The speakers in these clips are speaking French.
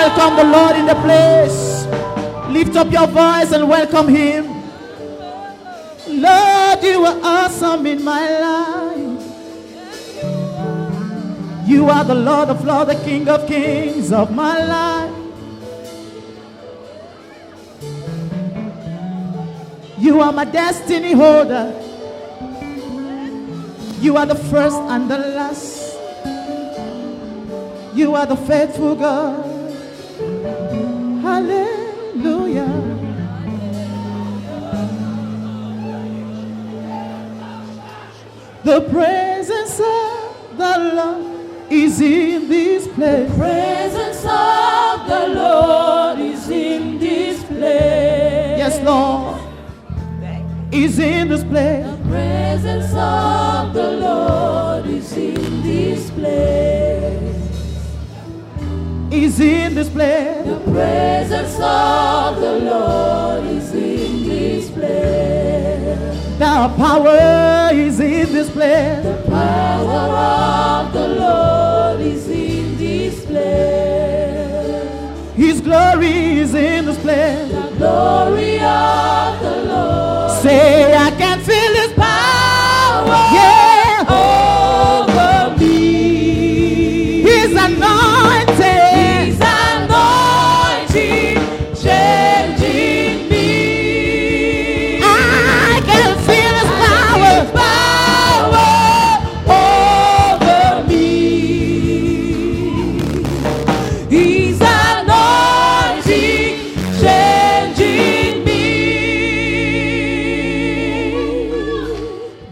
welcome the Lord in the place. Lift up your voice and welcome Him. Lord, you are awesome in my life. You are the Lord of Lords, the King of Kings of my life. You are my destiny holder. You are the first and the last. You are the faithful God. Hallelujah. The presence of the Lord is in this place. The presence of the Lord is in this place. Yes, Lord, is in this place. The presence of the Lord is in this place. Is in this place. The presence of the Lord is in this place. The power is in this place. The power of the Lord is in this place. His glory is in this place. The glory of the Lord. Say, I can feel His power. Yeah. Over me. His anointing. His anointing changing me. I can feel His power. Power over me. His anointing changing me.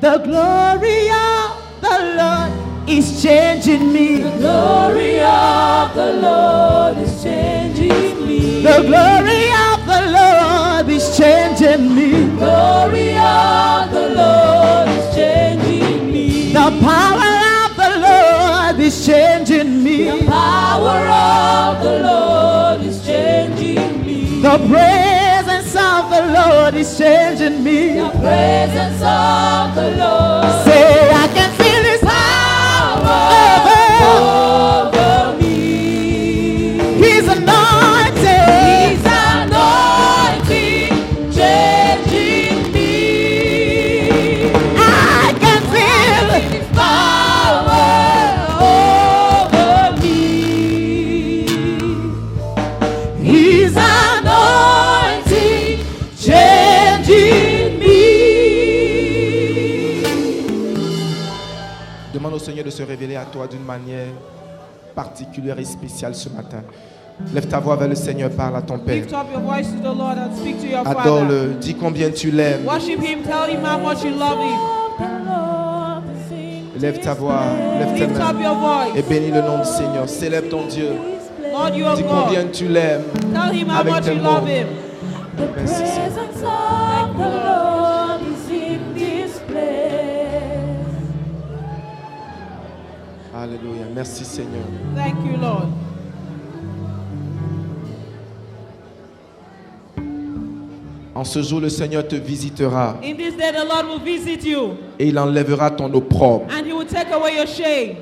The glory of the Lord is changing me. The glory of the Lord is changing me. The glory of the Lord is changing me. Glory of the Lord is changing me. The power of the Lord is changing me. The power of the Lord is changing me. The presence of the Lord is changing me. The presence of the Lord. Say, I can feel His Power over me. His anointing. His anointing changing me. I can feel His power over me. His anointing changing me. Demande au Seigneur de se révéler à toi d'une manière particulière et spéciale ce matin. Lève ta voix vers le Seigneur, parle à ton Père. Lift up your voice to the Lord and speak to your Father. Adore-le, dis combien tu l'aimes. Worship Him, tell Him how much you love Him. Lève ta voix, lève tes Lift up mains your voice. et bénis le nom du Seigneur. Célèbre ton Dieu. Lord, you are Dis combien God. tu l'aimes. Tell Him how avec much tes you mots. love Him. The Merci, Seigneur. presence of the Lord is in this place. Alléluia. Merci Seigneur. Thank you, Lord. En ce jour, le Seigneur te visitera In this day, the Lord will visit you et il enlèvera ton opprobre. and He will take away your shame.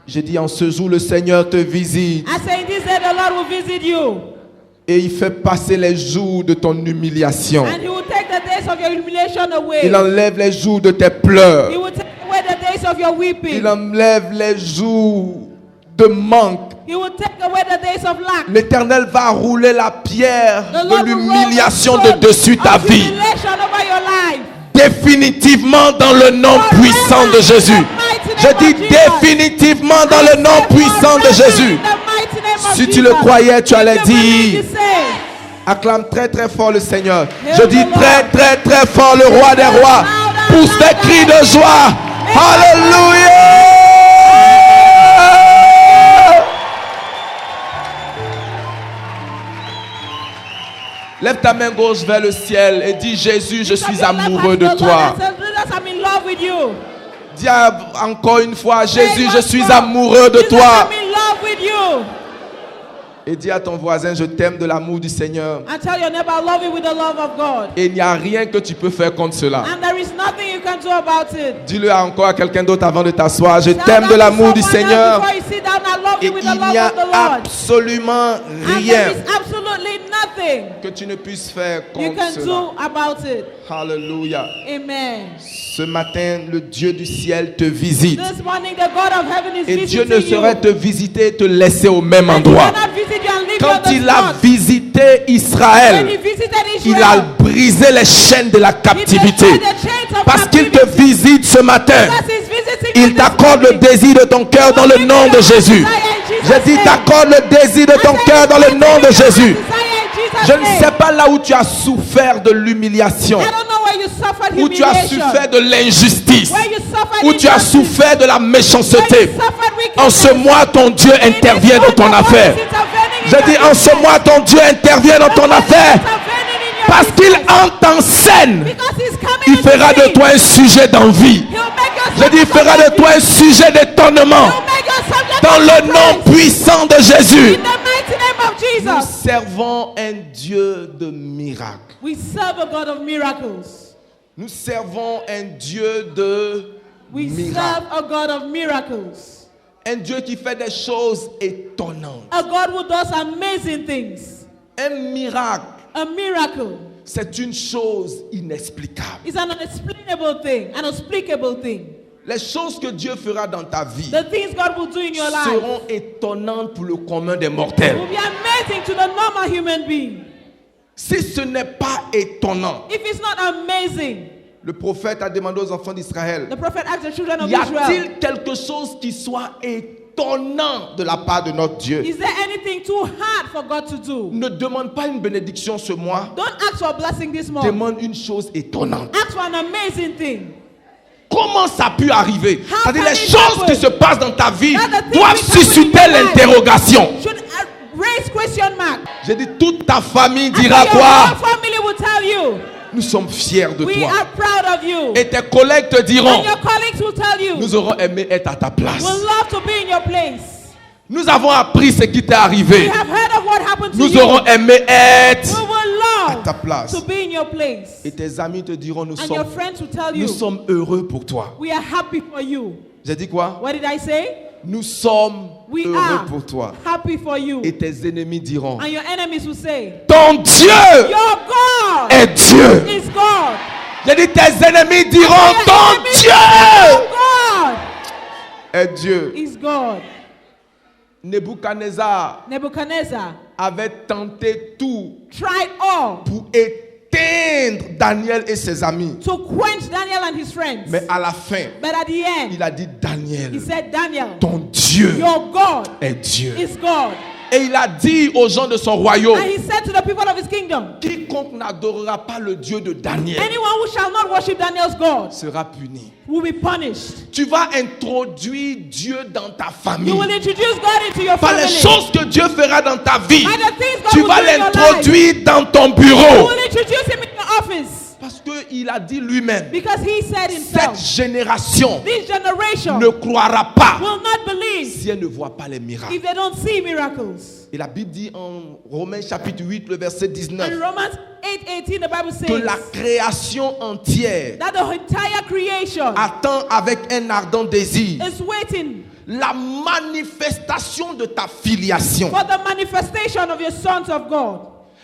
J'ai dit en ce jour, le Seigneur te visite I say, in this day, the Lord will visit you et il fait passer les jours de ton humiliation. and He will take the days of your humiliation away. Il enlève les jours de tes pleurs. He will take away the days of your weeping. Il enlève les jours de manque. He will take away the days of lack. L'Éternel va rouler la pierre The de Lord will roll l'humiliation the de stone dessus ta of vie. humiliation over your life. Définitivement dans le nom puissant de Jésus. Je dis définitivement dans le nom puissant de Jésus. Si tu le croyais, tu allais dire. Acclame très très fort le Seigneur. Je dis très très très fort le roi des rois. Pousse des cris de joie. Alléluia. Lève ta main gauche vers le ciel et dis Jésus, je suis amoureux de toi. Dis encore une fois, Jésus, je suis amoureux de toi. Et dis à ton voisin, je t'aime de l'amour du Seigneur. And tell your neighbor, I love you with the love of God. Et il n'y a rien que tu peux faire contre cela. And there is nothing you can do about it. Dis-le encore à quelqu'un d'autre avant de t'asseoir. Je Tell t'aime that de to l'amour du someone else Seigneur. before you sit down, I love Et you with il the love n'y a of the Lord. absolument And there rien is absolutely nothing que tu ne puisses faire you contre can cela. do about it. Alléluia. Amen. Ce matin, le Dieu du ciel te visite. This morning, the God of heaven is Et Dieu visiting ne saurait you. te visiter et te laisser au même And he endroit. cannot visit you and leave you Quand on the il a spot. visité When he Israël, visited il a Israel, brisé les chaînes de la he captivité. destroyed the chains of Parce qu'il te captivity. visite ce matin. Because he's visiting Il you this t'accorde le morning. désir de ton cœur dans le nom de Jésus. J'ai dit, t'accorde le désir de ton cœur dans le nom de Jésus. Je ne sais pas là où tu as souffert de l'humiliation, I don't know where you suffered où tu as humiliation, souffert de l'injustice, where you suffered où tu as injustice, souffert de la where you méchanceté. suffered wickedness. En ce mois, ton Dieu In this intervient dans month, ton the Lord affaire. is intervening in Je your dis, en ce business. mois, ton Dieu intervient dans The ton Lord is affaire. intervening in your Parce qu'il business. entre en scène. Because he's coming Il into fera de scene. toi un sujet d'envie. He'll make your Je dis, il fera de toi un sujet d'étonnement. He'll make your subject Dans of le praise. nom puissant de Jésus. In the mighty name of Nous Jesus. servons un Dieu de miracles. We serve a God of miracles. Nous servons un Dieu de We miracles. serve a God of miracles. Un Dieu qui fait des choses étonnantes. A God who does amazing things. Un miracle, A miracle c'est une chose inexplicable. is an unexplainable thing, an unspeakable thing. Les choses que Dieu fera dans ta vie The things God will do in your life seront étonnantes pour le commun des mortels. will be amazing to the normal human being. Si ce n'est pas étonnant, If it's not amazing, le prophète a demandé aux enfants d'Israël, the prophet asked the children of y Israel, a-t-il quelque chose qui soit étonnant de la part de notre Dieu? is there anything too hard for God to do? Ne demande pas une bénédiction ce mois, Don't ask for a blessing this month. demande une chose étonnante. Ask for an amazing thing. Comment ça a pu arriver? How C'est-à-dire can les it choses happen? qui se passent dans ta vie That the things doivent which happen in susciter your life l'interrogation. Should raise question mark. J'ai dit, toute ta famille And dira your quoi? whole family will tell you, Nous sommes fiers de we toi. are proud of you. Et tes collègues te diront, And your colleagues will tell you, nous aurons aimé être à ta place. we'll love to be in your place. Nous avons appris ce qui t'est We arrivé. have heard of what happened to Nous you. aurons aimé être We will à ta love place. to be in your place. Et tes amis te diront, And your friends will tell you, nous sommes heureux pour toi. we are happy for you. J'ai dit quoi? What did I say? Nous sommes We heureux are pour toi. happy for you. Et tes ennemis diront, And your enemies will say, ton Dieu your God est Dieu. is God. J'ai dit, tes ennemis diront, Your ton enemies Dieu say, your God est Dieu. is God. Nebuchadnezzar Nebuchadnezzar avait tenté tout tried all pour éteindre Daniel et ses amis. to quench Daniel and his friends. Mais à la fin, But at the end, il a dit, Daniel, he said, Daniel, ton Dieu your God est Dieu. is God. Et il a dit aux gens de son royaume, And he said to the people of his kingdom, quiconque n'adorera pas le Dieu de Daniel anyone who shall not worship Daniel's God sera puni. will be punished. Tu vas introduire Dieu dans ta famille. You will introduce God into your Par les family. choses que Dieu fera dans ta vie, By the things God tu will vas do in your life. l'introduire dans ton You bureau. will introduce him in your office. Parce qu'il a dit lui-même, Because he said cette himself, génération this generation ne croira pas will not believe si elle ne voit pas les miracles. if they don't see miracles. Et la Bible dit en Romains chapitre 8, le verset And 19, in Romans 8:18, the Bible que la says création entière that the entire creation attend avec un ardent désir is waiting la manifestation de ta filiation, for the manifestation of your sons of God.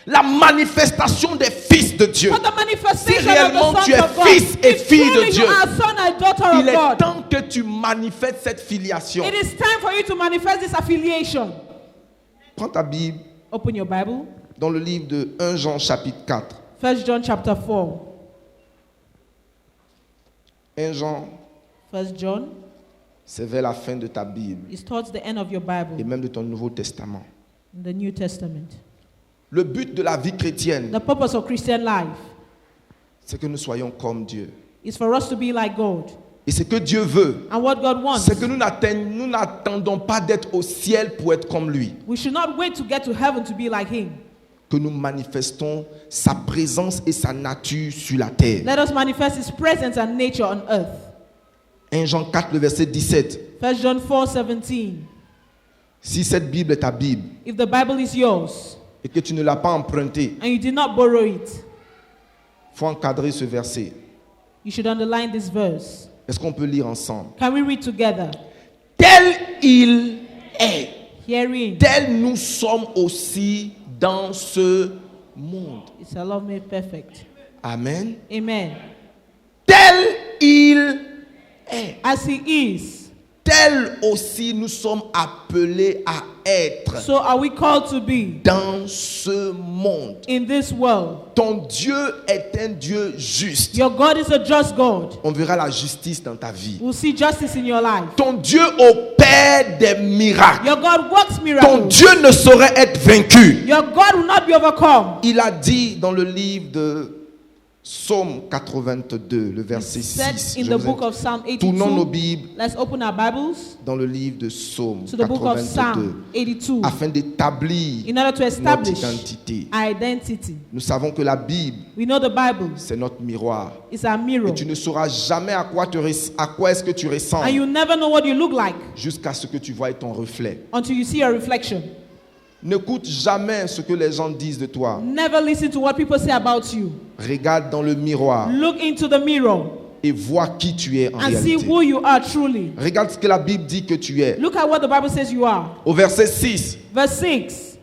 la manifestation des fils de Dieu. For the manifestation Si réellement of the tu sons es of God. fils et If fille de truly Dieu, you are son and daughter Il of est God, temps que tu manifestes cette filiation. it is time for you to manifest this affiliation. Prends ta Bible Open your Bible. dans le livre de 1 Jean chapitre 4. 1 John chapter 4. 1 Jean, 1 John c'est vers la fin de ta Bible is towards the end of your et Bible, même de ton Nouveau Testament. in the New Testament. Le but de la vie chrétienne, The purpose of Christian life c'est que nous soyons comme Dieu. is for us to be like God. Et ce que Dieu veut, And what God wants, c'est que nous n'attendons pas d'être au ciel pour être comme lui. we should not wait to get to heaven to be like Him. Que nous manifestons sa présence et sa nature sur la terre. Let us manifest His presence and nature on earth. 1 Jean 4, le verset 17. 1 John 4:17. Si cette Bible est ta Bible If the Bible is yours et que tu ne l'as pas empruntée, and you did not borrow it, il faut encadrer ce verset. you should underline this verse. Est-ce qu'on peut lire ensemble? Can we read together? Tel il est, Herein tel nous sommes aussi dans ce monde. is a love made perfect. Amen. Amen. Tel il est, As he is, tel aussi nous sommes appelés à être so are we called to be dans ce monde. in this world. Ton Dieu est un Dieu juste. Your God is a just God. On verra la justice dans ta vie. We'll see justice in your life. Ton Dieu opère des miracles. Your God works Ton miracles. Dieu ne saurait être vaincu. Your God will not be overcome. Il a dit dans le livre de Psaume 82, le verset Said 6. in Je the vous book of Psalm Tournons nos 82. Bibles Let's open our Bibles dans le livre de Psaume to the book of 82 Psalm 82 afin d'établir in order to notre establish identité. our identity. Nous savons que la Bible, We know the Bible c'est notre miroir. is our Et mirror. tu ne sauras jamais à quoi est-ce que tu And ressembles you never know what you look like jusqu'à ce que tu vois ton reflet. until you see your reflection. N'écoute jamais ce que les gens disent de toi. Never listen to what people say about you. Regarde dans le miroir Look into the mirror et vois qui tu es en and see réalité. who you are truly. Regarde ce que la Bible dit que tu es. Look at what the Bible says you are. Au verset 6, Verse 6.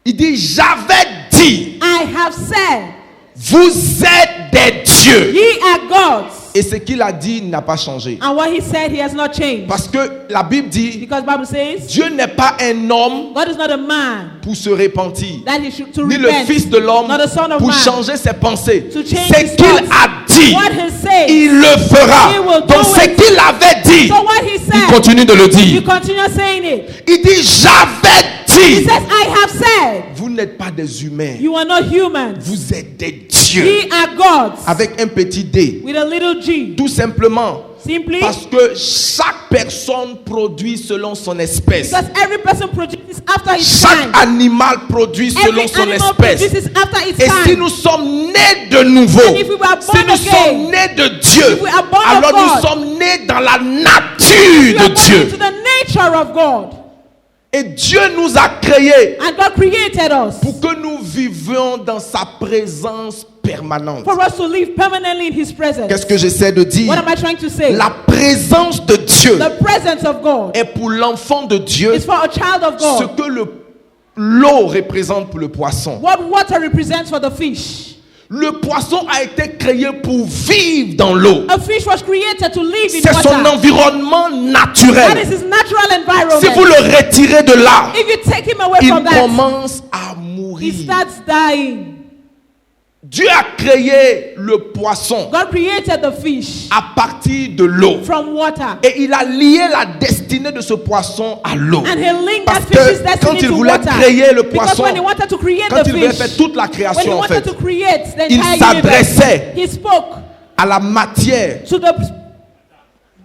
il dit, j'avais dit, I have said, vous êtes des dieux. ye are gods. Et ce qu'il a dit n'a pas changé. And what he said, he has not changed. Parce que la Bible dit, Because Bible says, Dieu n'est pas un homme God is not a man pour se repentir, that he should to ni le repent. fils de l'homme Not the son of pour man. changer ses pensées. To change Ce his qu'il thoughts. a dit, What he says. il le fera. He will do Donc ce it. qu'il avait dit, So what he il said, continue de le you dire. continue saying it. Il dit, j'avais He dit. says, I have said, Vous n'êtes pas des humains, you are not humans. vous êtes des dieux. Ye are gods. Avec un petit d. With a little g. Tout simplement Simply parce que chaque personne produit selon son espèce. because every person produces after his Chaque kind. animal produit selon Every son animal espèce. produces after its Et si kind. nous sommes nés de nouveau, And if we were si born nous again, sommes nés de Dieu, if we are born alors of nous God, sommes nés dans la nature we de are born Dieu. into the nature of God. Et Dieu nous a créés And God created us pour que nous vivions dans sa présence permanente. for us to live permanently in His presence. Qu'est-ce que j'essaie de dire? What am I trying to say? La présence de Dieu The presence of God est pour l'enfant de Dieu is for a child of ce God. que l'eau représente pour le poisson. What water represents for the fish. Le poisson a été créé pour vivre dans l'eau. A fish was created to live in C'est son water. environnement That naturel. is his natural environment. Si vous le retirez de là, If you take him away il from that, commence à he mourir. starts dying. Dieu a créé le poisson God created the fish à partir de l'eau. from water. Et il a lié la destinée de ce poisson à l'eau. And he linked Parce that fish's que destiny quand il to voulait water. créer le Because poisson, when he wanted to create quand the il voulait fish, faire toute la when he création en wanted fait, to create the il entire s'adressait universe, he spoke à la matière to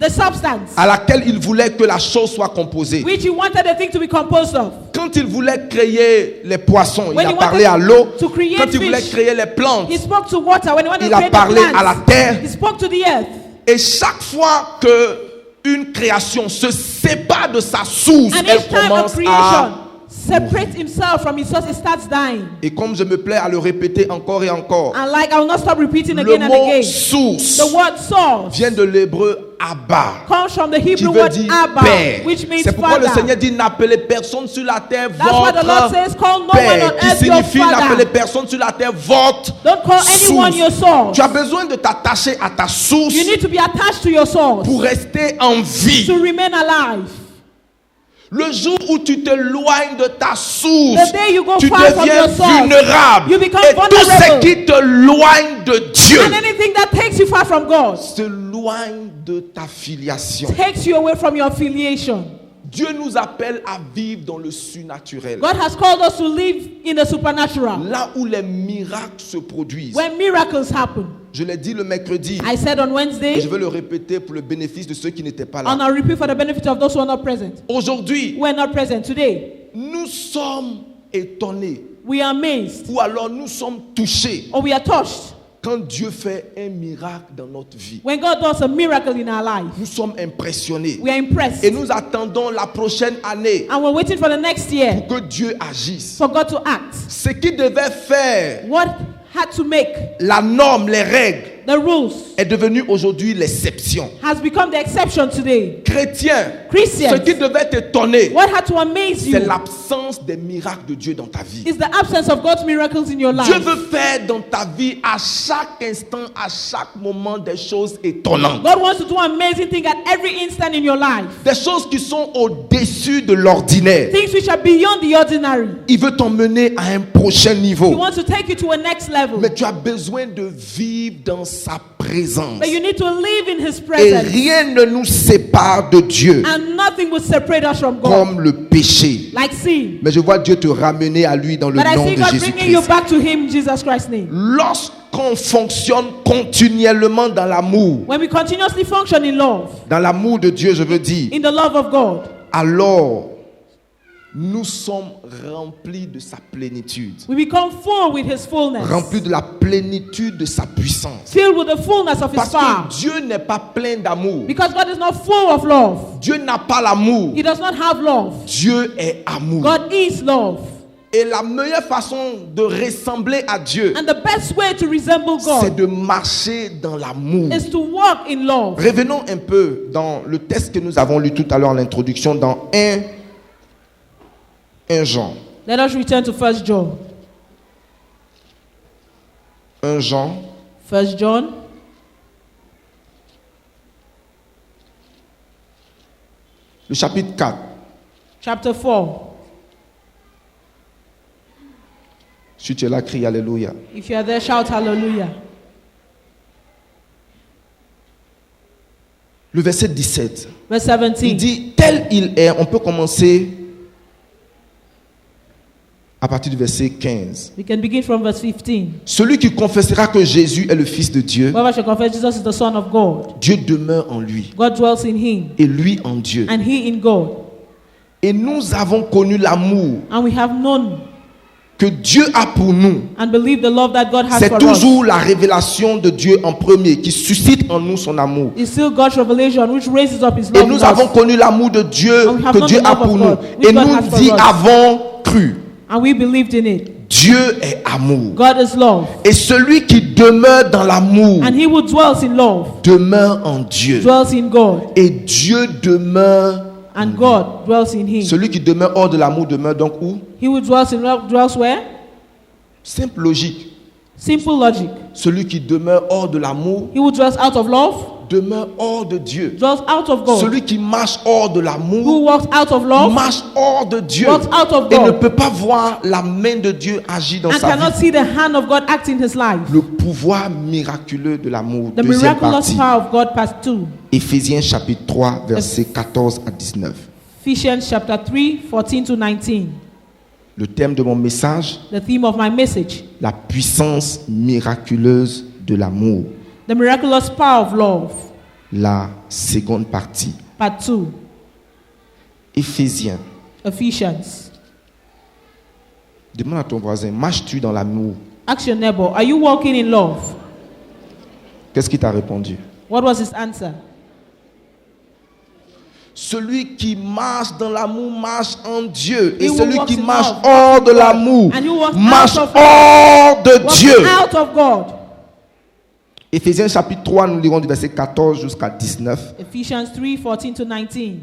the substance à laquelle il voulait que la chose soit composée. which he wanted the thing to be composed of. Quand il voulait créer les poissons, il When a he parlé wanted à l'eau. to create Quand il voulait fish, créer les plantes, He spoke to water. When he wanted il to a create parlé the plants, à la terre. he spoke to the earth. Et chaque fois que une création se sépare de sa source, And elle each time a commence creation à... separates himself from his source, it starts dying. Et comme je me plais à le répéter encore et encore, And like I will not stop repeating le again and mot again. source The word source vient de l'hébreu Abba, comes from the qui Hebrew veut word dire Abba, Père. which means C'est pourquoi le father. Seigneur dit n'appelez personne sur la terre That's why the Lord votre says, call no one Père, on qui earth your signifie n'appelez father. personne sur la terre votre Don't call anyone source. your source. Tu as besoin de t'attacher à ta source You need to be attached to your source pour rester en vie. to remain alive. Le jour où tu t'éloignes de ta source, The day you go tu far from deviens your source, vulnérable. you become Et tout ce vulnerable. qui te loigne de Dieu And anything that takes you far from God s'éloigne de ta filiation. takes you away from your affiliation. Dieu nous appelle à vivre dans le surnaturel. God has called us to live in the supernatural. Là où les miracles se produisent. When miracles happen. Je l'ai dit le mercredi. I said on Et Wednesday, je vais le répéter pour le bénéfice de ceux qui n'étaient pas and là. I'll repeat for the benefit of those who are not present. Aujourd'hui, We're not present today. nous sommes étonnés We are amazed ou alors nous sommes touchés or we are touched Quand Dieu fait un miracle dans notre vie, When God does a miracle in our life, nous sommes impressionnés. we are impressed. Et nous attendons la prochaine année And we're waiting for the next year pour que Dieu agisse. for God to act. Ce qui devait faire What had to make la norme, les règles, the rules est devenu aujourd'hui l'exception. has become the exception today. Chrétien, Christians, ce qui devait t'étonner, what had to amaze you c'est l'absence des miracles de Dieu dans ta vie. is the absence of God's miracles in your life. Dieu veut faire dans ta vie à chaque instant, à chaque moment des choses étonnantes. God wants to do amazing things at every instant in your life. Des choses qui sont au-dessus de l'ordinaire. Things which are beyond the ordinary. Il veut t'emmener à un prochain He niveau. wants to take you to a next level. Mais tu as besoin de vivre dans sa présence. But you need to live in His Et presence. rien ne nous sépare de Dieu And nothing will separate us from God. comme le péché. Like sin. Mais je vois Dieu te ramener à lui dans le But I nom see de God bringing you Jésus-Christ. back to Him in Jesus Christ's name. Lorsqu'on fonctionne continuellement dans l'amour, When we continuously function in love, dans l'amour de Dieu, je veux dire, in the love of God, alors nous sommes remplis de sa plénitude, we become full with His fullness. remplis de la plénitude de sa puissance. Filled with the fullness of His Parce power. que Dieu n'est pas plein d'amour. Because God is not full of love. Dieu n'a pas l'amour. He does not have love. Dieu est amour. God is love. Et la meilleure façon de ressembler à Dieu, And the best way to resemble c'est God de marcher dans l'amour. is to walk in love. Revenons un peu dans le texte que nous avons lu tout à l'heure en l'introduction dans 1 Jean. Let us return to 1 John. 1 Jean, 1 John, le chapitre 4. chapter 4. Si tu es là, crie Alléluia. If you are there, shout hallelujah. Le verset 17. Verse Il 17. dit, tel il est, on peut commencer à partir du verset 15. We can begin from verse 15. Celui qui confessera que Jésus est le Fils de Dieu, Whoever shall confess Jesus is the Son of God, Dieu demeure en lui God dwells in him, et lui en Dieu. and he in God. Et nous avons connu l'amour And we have known que Dieu a pour nous. and believed the love that God has C'est for us. toujours la révélation de Dieu en premier qui suscite en nous son amour. It's still God's revelation which raises up His Et love in nous us. avons connu l'amour de Dieu And we have que known Dieu the a love of pour God, nous. which Et God nous has for y us. avons cru. And we believed in it. Dieu est amour. God is love. Et celui qui demeure dans l'amour And he who dwells in love demeure en Dieu. dwells in God. Et Dieu demeure. And God dwells in him. Celui qui demeure hors de l'amour demeure donc où? He who dwells in love dwells where? Simple logique. Simple logic. Celui qui demeure hors de l'amour He who dwells out of love demeure hors de Dieu. dwells out of God. Celui qui marche hors de Who l'amour walks out of love marche hors de Dieu walks out of et ne God peut pas voir la main de Dieu agir dans and sa cannot vie. see the hand of God act in his life. Le pouvoir miraculeux de l'amour. The Deuxième miraculous partie. power of God, part 2. Éphésiens chapitre 3, versets 14 à 19. Ephesians chapter 3, 14 to 19. Le thème de mon message, The theme of my message. la puissance miraculeuse de l'amour. The miraculous power of love, La seconde partie. part 2. Éphésiens. Ephesians. Demande à ton voisin, marches-tu dans l'amour? Ask your neighbor, are you walking in love? Qu'est-ce qu'il t'a répondu? What was his answer? Celui qui marche dans l'amour marche en Dieu. Et He who celui walks qui in marche love hors de walks in God. l'amour And who walks marche out of hors de Walks Dieu. out of God. Éphésiens chapitre 3, nous lirons du verset 14 jusqu'à 19. Ephesians 3, 14 to 19.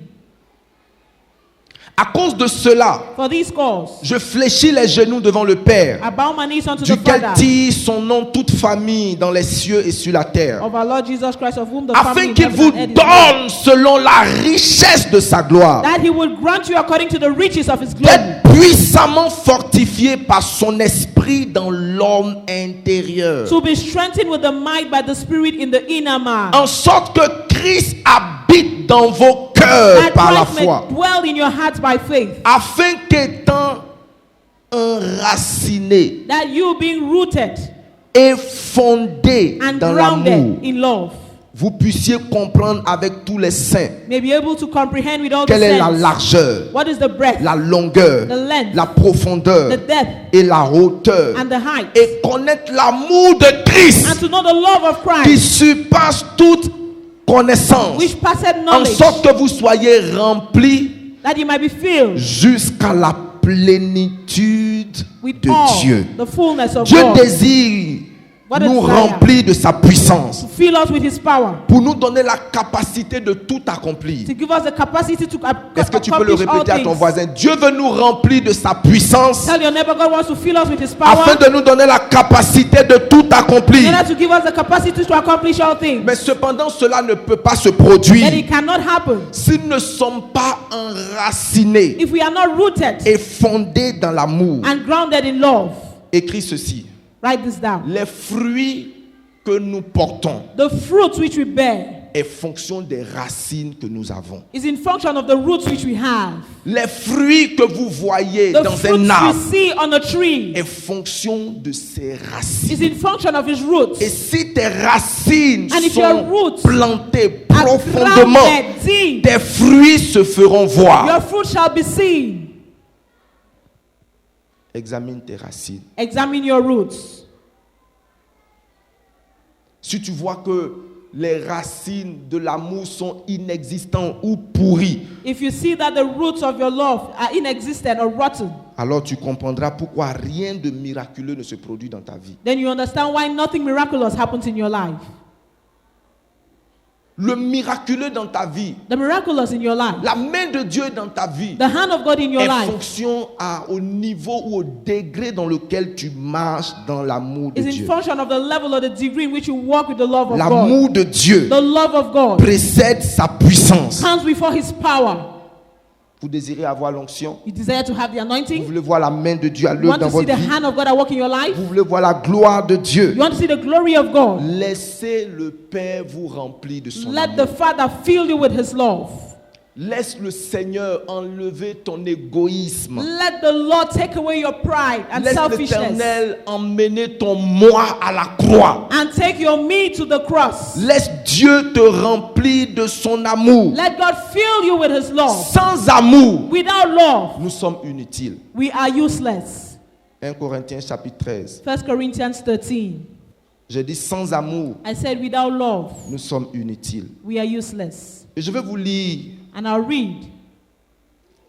À cause de cela, For this cause, je fléchis les genoux devant le Père, I bow my knees unto the duquel Father tire son nom toute famille dans les cieux et sur la terre, of our Lord Jesus Christ, of whom the afin family in qu'il heaven vous and earth is named, donne selon la richesse de sa gloire, that he will grant you according to the riches of his glory, d'être puissamment fortifié par son esprit dans l'homme intérieur, to be strengthened with the might by the Spirit in the inner man, en sorte que Christ habite dans vos cœurs that par la Christ may foi, dwell in your hearts by faith, afin qu'étant enraciné that you being rooted et fondé and dans grounded l'amour, in love, vous puissiez comprendre avec tous les saints may be able to comprehend with all the quelle est la sense. largeur, What is the breadth, la longueur, the length, la profondeur the depth, et la hauteur, and the height, et connaître l'amour de Christ and to know the love of qui Christ, surpasse toute connaissance, which passeth en knowledge, sorte que vous soyez remplis that you might be filled jusqu'à la plénitude with de all Dieu. the fullness of Dieu God. désire What a nous desire. remplir de sa puissance To fill us with His power, pour nous donner la capacité de tout accomplir. to give us the capacity to Est-ce que tu peux le accomplish all répéter à ton things. voisin? Dieu veut nous remplir de sa puissance Tell your neighbor, God wants to fill us with His power, afin de nous donner la capacité de tout in accomplir. order to give us the capacity to accomplish all things. Mais cependant, cela ne peut pas se Then produire it cannot happen si nous ne sommes pas enracinés if we are not rooted et fondés dans l'amour. and grounded in love. Écris ceci. Write this down. Les fruits que nous portons The fruits which we bear est fonction des racines que nous avons. is in function of the roots which we have. Les fruits que vous voyez The dans fruits un we arbre see on a tree est fonction de ses is racines. in function of its roots. Et si tes racines And if your sont roots plantées are profondément, grounded deep, tes fruits se feront voir. your fruit shall be seen. Examine tes racines. Examine your roots. Si tu vois que les racines de l'amour sont inexistantes ou pourries, If you see that the roots of your love are inexistent or rotten, alors tu comprendras pourquoi rien de miraculeux ne se produit dans ta vie. then you understand why nothing miraculous happens in your life. Le miraculeux dans ta vie, The miraculous in your life, la main de Dieu dans ta vie, the hand of God in your est life fonction au niveau ou au degré dans lequel tu marches dans l'amour de is in Dieu. function of the level or the degree in which you walk with the love of God. L'amour de Dieu The love of God précède sa puissance. comes before His power. Vous désirez avoir l'onction? You desire to have the Vous anointing? voulez voir la main de Dieu à You l'œuvre want dans to see votre the vie? hand of God at work in your life? Vous voulez voir la gloire de Dieu? You want to see the glory of God? Laissez le Père vous remplir de son Let amour. the Father fill you with His love. Laisse le Seigneur enlever ton égoïsme. Let the Lord take away your pride and Laisse selfishness l'Éternel emmener ton moi à la croix. and take your me to the cross. Laisse Dieu te remplir de son amour. Let God fill you with His love. Sans amour, Without love, nous sommes inutiles. we are useless. 1 Corinthiens chapitre 13. 1 Corinthians 13. Je dis sans amour, I said without love, nous sommes inutiles. we are useless. Et je vais vous lire And I'll read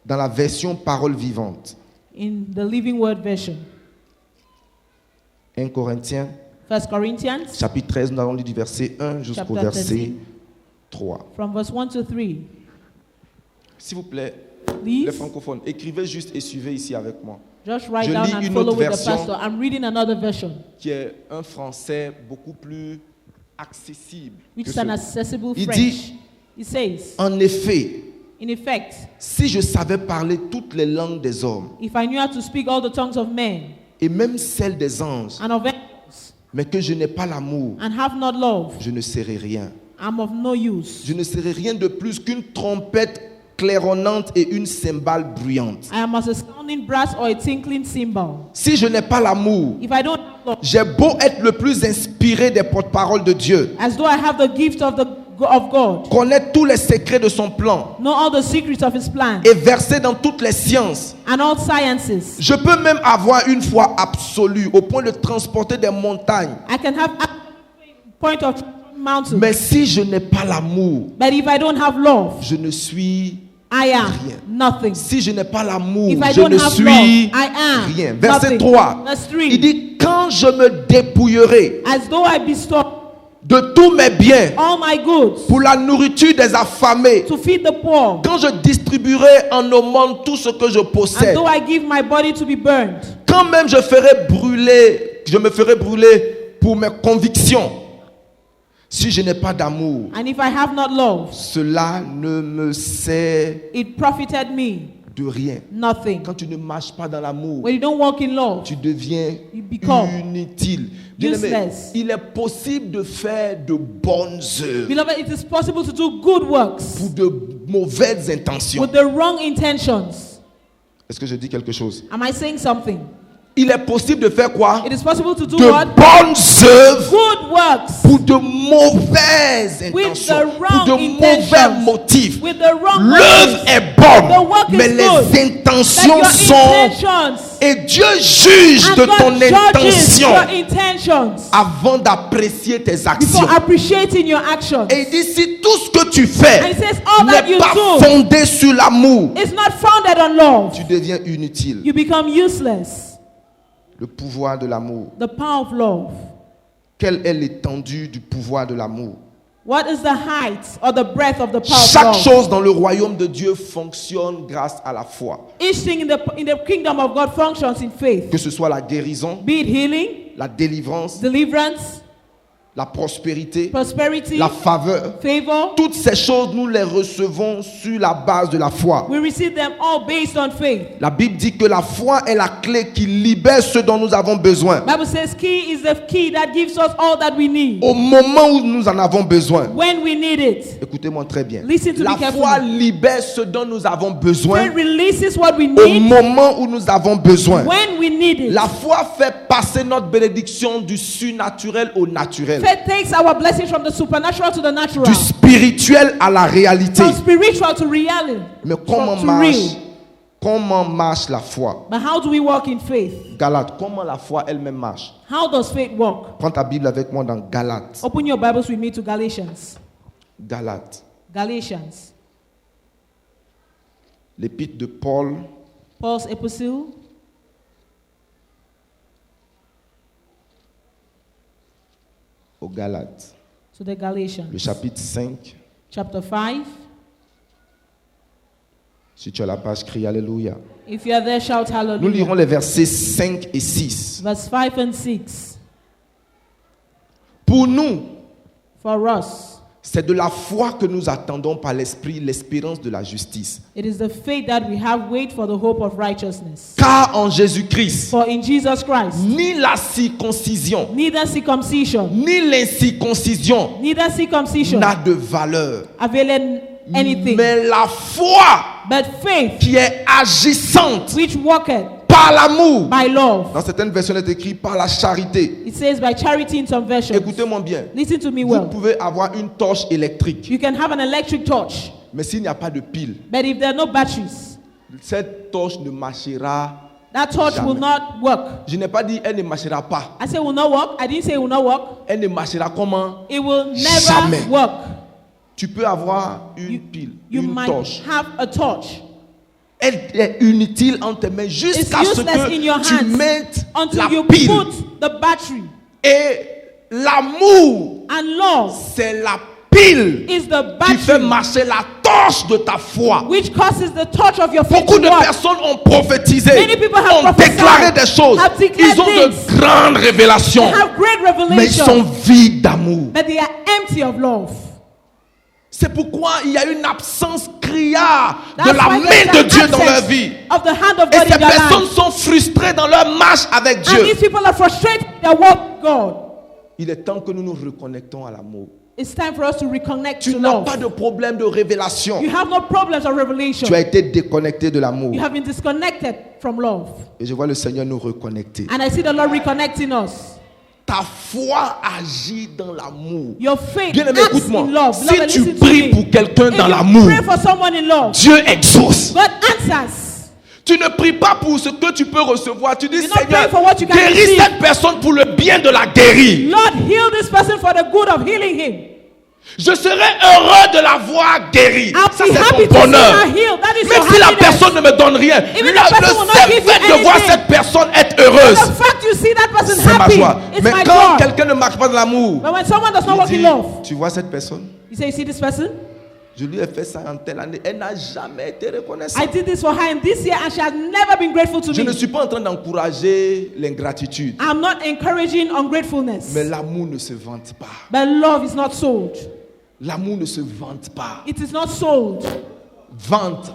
dans la version parole vivante. in the Living Word version. 1 Corinthiens 1 Corinthians chapitre 13, nous allons lire du verset 1 jusqu'au Chapter verset 13. 3. from verse 1 to 3. S'il vous plaît, les Please, francophones, écrivez juste et suivez ici avec moi. just write Je down lis and une follow autre with the version. pastor. I'm reading another version, Qui est un français beaucoup plus accessible. which que is an ce- accessible Il French. dit, It says, en effet, in effect, si je savais parler toutes les langues des hommes if I knew how to speak all the tongues of men et même celles des anges, and of angels mais que je n'ai pas l'amour, and have not love, je ne serai rien. I'm of no use. Je ne serai rien de plus qu'une trompette claironnante et une cymbale bruyante. I am as a sounding brass or a tinkling cymbal. Si je n'ai pas l'amour, If I don't have love, j'ai beau être le plus inspiré des porte-paroles de Dieu, as though I have the gift of God, connaître tous les secrets de son plan know all the secrets of His plan et verser dans toutes les sciences, and all sciences. je peux même avoir une foi absolue au point de transporter des montagnes. I can have a point of mountain. Mais si je n'ai pas l'amour, But if I don't have love, je ne suis I am rien. nothing. Si je n'ai pas l'amour, If I je don't ne have suis love, I am rien. Verset nothing. 3. Verse Il 3. dit, quand je me dépouillerai As though I bestow de tous mes biens all my goods pour la nourriture des affamés, to feed the poor, quand je distribuerai en aumône tout ce que je as possède, though I give my body to be burned, quand même je me ferai brûler pour mes convictions, si je n'ai pas d'amour, and if I have not love, cela ne me sert it profited me de rien. nothing. Quand tu ne marches pas dans l'amour, When you don't walk in love, tu deviens you become inutile. Bien-aimé, useless. il est possible de faire de bonnes œuvres beloved, it is possible to do good works pour de mauvaises intentions. with the wrong intentions. Est-ce que je dis quelque chose? Am I saying something? il est possible de faire quoi? It is possible to do De what? bonnes œuvres Good works pour de mauvaises with intentions, the pour wrong de mauvais intentions, motifs. with the wrong L'œuvre motives. est bonne, The work is mais good, les That intentions your sont... intentions Et Dieu juge and de God ton judges intention your intentions avant d'apprécier tes actions. before appreciating your actions. Et il dit, si tout ce que tu And fais it says all that n'est you pas do fondé sur l'amour, is not founded on love. tu deviens inutile. You become useless. Le pouvoir de l'amour. The power of love. Quelle est l'étendue du pouvoir de l'amour? What is the height or the breadth of the power Chaque of love? chose dans le royaume de Dieu fonctionne grâce à la foi. Each thing in the kingdom of God functions in faith. Que ce soit la guérison, Be it healing, la délivrance, deliverance, la prospérité, prosperity, la faveur. favor. Toutes ces choses, nous les recevons sur la base de la foi. We receive them all based on faith. La Bible dit que la foi est la clé qui libère ce dont nous avons besoin. Bible says key is the key that gives us all that we need Au moment où nous en avons besoin. when we need it. Écoutez-moi très bien. Listen to La me carefully. foi libère ce dont nous avons besoin Faith releases what we au need moment où nous avons besoin. when we need it. La foi fait passer notre bénédiction du surnaturel au naturel. Faith takes our blessings from the supernatural to the natural, Du spirituel à la réalité. from spiritual to reality. Mais comment to marche, real. comment marche la foi? But how do we walk in faith? Galates, comment la foi elle-même marche? How does faith work? Prends ta Bible avec moi dans Galates. Open your Bibles with me to Galatians. Galates. Galatians. L'épître de Paul Paul's epistle aux Galates. to the Galatians. Le chapitre 5. Chapter 5. Si tu as la page, crie Alléluia. If you are there, shout Nous hallelujah. lirons les versets 5 et 6. Verse 5 and 6. Pour nous, For us, c'est de la foi que nous attendons par l'Esprit l'espérance de la justice. it is the faith that we have wait for the hope of righteousness. Car en Jésus-Christ, For in Jesus Christ, ni la circoncision, neither circumcision, ni l'incirconcision neither circumcision n'a de valeur. availeth anything, Mais la foi but faith qui est agissante which worketh par l'amour. by love. Dans certaines versions, il est écrit par la charité. It says by charity in some versions. Écoutez-moi bien. Listen to me Vous well. pouvez avoir une torche électrique, You can have an electric torch, mais s'il n'y a pas de pile, but if there are no batteries, cette torche ne marchera. that torch will Jamais. not work. Je n'ai pas dit elle ne marchera pas. I say it will not work. I didn't say it will not work. Elle ne marchera comment? It will never Jamais. work. Tu peux avoir une pile, You une might torche. have a torch. Elle est inutile en tes mains jusqu'à It's ce useless in your que tu hands mettes until la you pile. put the battery. Et l'amour, And love c'est la pile is the qui fait battery marcher la torche de ta foi. which causes the torch of your faith Beaucoup to de work. personnes ont prophétisé, Many people have ont prophesied, déclaré des choses. have declared Ils ont de things. grandes révélations, They have great mais ils sont revelation, vides d'amour. but they are empty of love. C'est pourquoi il y a une absence criarde de That's la why main there's de an Dieu dans leur absence vie. of the hand of Et God ces in their personnes life. sont frustrées dans leur marche avec And Dieu. these people are frustrated with their walk with God. Il est temps que nous nous reconnectons à l'amour. It's time for us to reconnect Tu to n'as love. pas de problème de révélation. You have no problems of revelation. Tu as été déconnecté de l'amour. You have been disconnected from love. Et je vois le Seigneur nous reconnecter. And I see the Lord reconnecting us. Ta foi agit dans l'amour. Your faith Bien aimé, acts écoute-moi. in love. Si Beloved, tu listen to pries me. pour quelqu'un If dans you l'amour, pray for someone in love, Dieu exauce. God answers. Tu ne pries pas pour ce que tu peux recevoir. Tu dis, You're not Seigneur, praying for what you can guéris receive. cette personne pour le bien de la guérir. Lord, heal this person for the good of healing him. Je serai heureux de la voir guérie. I'll Ça, be c'est happy ton to see bonheur. her healed. That is Même your si la happiness. personne ne me donne rien, Even le the person will not seul give you fait de voir anything. cette personne être heureuse, The fact you see that person c'est ma happy, joie. it's Mais my quand joy. quelqu'un ne marche pas de l'amour, But when someone does not il walk in dit, love, tu vois cette personne, you say, you see this person? je lui ai fait ça en telle année, elle n'a jamais été reconnaissante. I did this for her in this year and she has never been grateful to Je me. ne suis pas en train d'encourager l'ingratitude, I'm not encouraging ungratefulness. mais l'amour ne se vante pas. But love is not sold. L'amour ne se vante pas. It is not sold. Vante.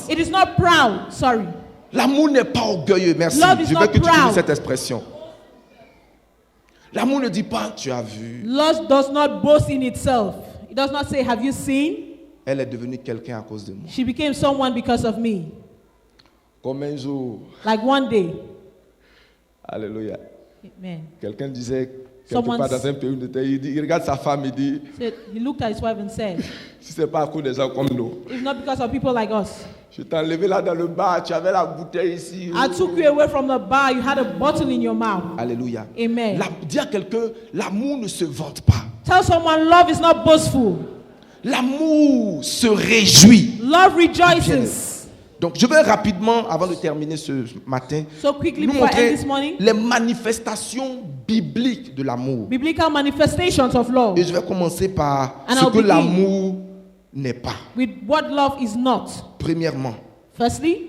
It is not proud. Sorry. L'amour n'est pas orgueilleux. Merci. Love is Je veux not que tu proud. utilises cette expression. L'amour ne dit pas, tu as vu. Love does not boast in itself. It does not say, have you seen? Elle est devenue quelqu'un à cause de moi. She became someone because of me. Comme un jour, Like one day, Alléluia. Amen. Quelqu'un disait, quelque Someone part dans un pays où il était, il regarde sa femme et dit, He looked at his wife and said, si ce n'est pas à cause des gens comme nous, "It's not because of people like us. je t'ai enlevé là dans le bar, tu avais la bouteille ici. I took you away from the bar. You had a bottle in your mouth." Alléluia. Amen. Dis à quelqu'un, l'amour ne se vante pas. Tell someone love is not boastful. L'amour se réjouit. Love rejoices. Donc, je vais rapidement, avant de terminer ce matin, So quickly nous before I end montrer this morning, les manifestations bibliques de l'amour. biblical manifestations of love. Et je vais commencer par And ce I'll que begin. l'amour n'est pas. With what love is not. Premièrement, Firstly,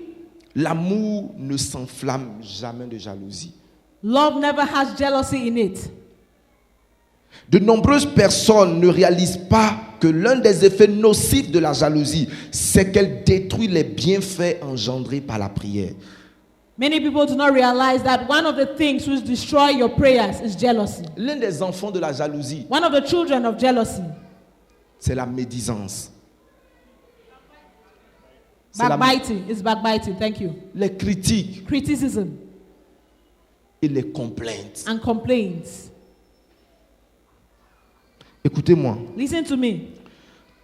l'amour ne s'enflamme jamais de jalousie. love never has jealousy in it. De nombreuses personnes ne réalisent pas que l'un des effets nocifs de la jalousie, c'est qu'elle détruit les bienfaits engendrés par la prière. Many people do not realize that one of the things which destroy your prayers is jealousy. L'un des enfants de la jalousie, One of the children of jealousy, c'est la médisance. C'est backbiting, is backbiting. Thank you. les critiques Criticism et les complaintes. and complaints. Écoutez-moi. Listen to me.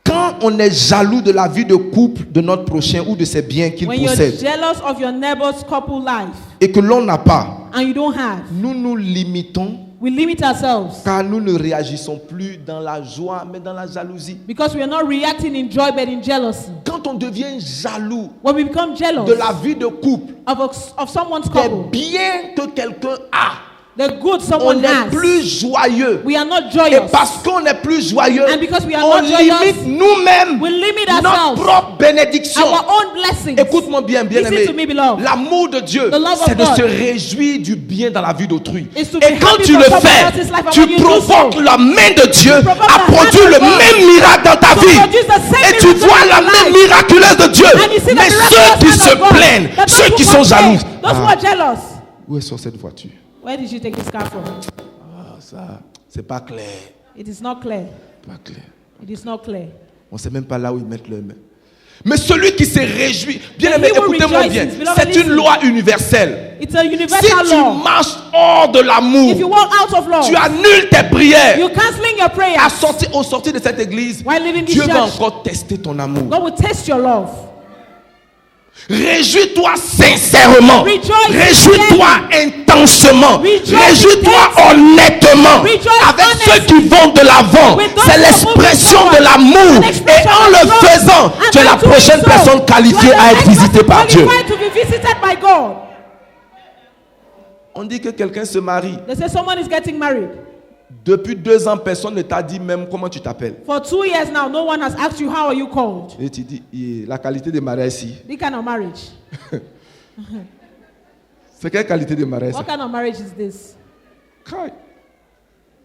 Quand on est jaloux de la vie de couple de notre prochain ou de ses biens qu'il When you're possède jealous of your neighbor's couple life et que l'on n'a pas, and you don't have, nous nous limitons we limit ourselves car nous ne réagissons plus dans la joie mais dans la jalousie. because we are not reacting in joy but in jealousy. Quand on devient jaloux When we become jealous de la vie de couple, of someone's des couple, biens que quelqu'un a, the good on someone n'est has, plus joyeux. we are not Et joyous. parce qu'on n'est plus joyeux, And because we are on not joyous, limite nous-mêmes we limit notre ourselves, propre bénédiction. our own blessings. Écoute-moi bien, bien-aimé. Listen to me, beloved. L'amour de Dieu, The love of c'est de God se réjouir du bien dans la vie d'autrui. is to Et be quand happy tu for le someone else's fais, life, and tu when you do provoques so, la main de Dieu provoke à the hand produire of le God même miracle dans ta to vie. produce the same Et tu miracle vois in la your main life. miraculeuse de Dieu. And you see the Mais miraculous ceux qui hand se of God. plaignent, But those ceux who qui sont complain, jaloux. those who are jealous. Où est sur cette voiture? Where did you take this car from? Ça, c'est pas clair. It is not clear. Pas clair. It is not clear. On ne sait même pas là où ils mettent leurs mains. Mais celui qui se réjouit, bien aimé, And he who écoutez-moi bien, rejoices, beloved, c'est une listen. loi universelle. It's a Si universal tu law. marches hors de l'amour, If you walk out of love, tu annules tes prières. you're canceling your prayers. Au sortir de cette église, While leaving this Dieu va church, encore tester ton amour. God will test your love. Réjouis-toi sincèrement. Rejoice Réjouis-toi intensément. Rejoice Réjouis-toi intensely. honnêtement. Rejoice Avec honestly. ceux qui vont de l'avant. With those C'est who are l'expression moving de l'amour. An Et expression en of le love. faisant, And tu es la by doing prochaine so, personne qualifiée you are à the être next visitée person par Dieu. qualified to be visited by God. On dit que quelqu'un se marie. They say someone is getting married. Depuis 2 ans, personne ne t'a dit même comment tu t'appelles. For 2 years now, no one has asked you, how are you called? Et tu dis, la qualité de mariage ici. This kind of marriage. C'est quelle qualité de mariage? What kind of marriage is this? Kai.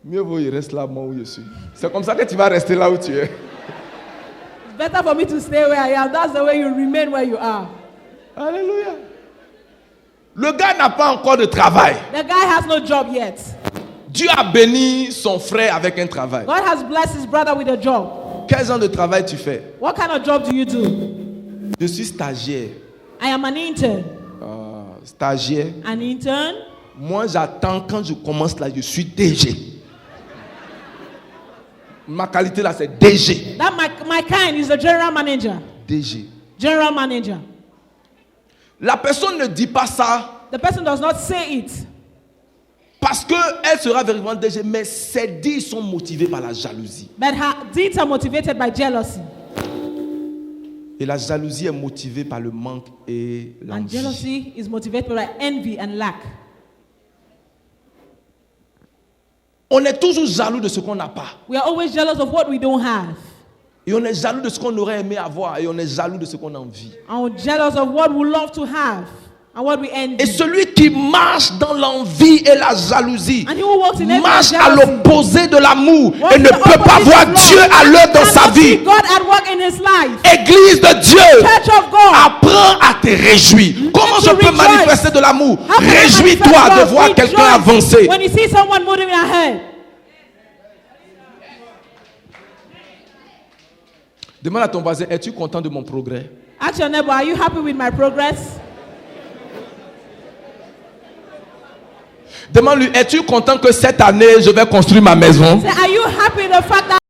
Mieux vaut il reste là, moi où je suis. C'est comme ça que tu vas rester là où tu es. It's better for me to stay where I am. That's the way you remain where you are. Alléluia. Le gars n'a pas encore de travail. The guy has no job yet. Dieu a béni son frère avec un travail. God has blessed his brother with a job. Quel genre de travail tu fais? What kind of job do you do? Je suis stagiaire. I am an intern. Stagiaire. An intern? Moi, j'attends quand je commence là, je suis DG. Ma qualité là, c'est DG. That my kind is the general manager. DG. General manager. La personne ne dit pas ça The person does not say it parce qu'elle sera véritablement DG, mais ses dits sont motivés par la jalousie. but her deeds are motivated by jealousy. Et la jalousie est motivée par le manque et And l'envie. jealousy is motivated by envy and lack. On est toujours jaloux de ce qu'on n'a pas. We are always jealous of what we don't have. Et on est jaloux de ce qu'on aurait aimé avoir. Et on est jaloux de ce qu'on a envie. And we're jealous of what we love to have and what we envy. Et celui qui marche dans l'envie et la jalousie And he who walks in envy and marche à jealousy l'opposé de l'amour walks et in ne the peut pas opposite voir of love. Dieu à l'œuvre dans sa Cannot see vie. God at work in his life. Église de Dieu, Church of God. apprends à te réjouir. Comment je to peux rejoice. manifester de l'amour? How can I Réjouis-toi manifest de love? voir quelqu'un Rejoice avancer. when you see someone moving ahead. Demande à ton voisin, es-tu content de mon progrès? Ask your neighbor, are you happy with my progress? Demande-lui, es-tu content que cette année, je vais construire ma maison? Say, are you happy the fact that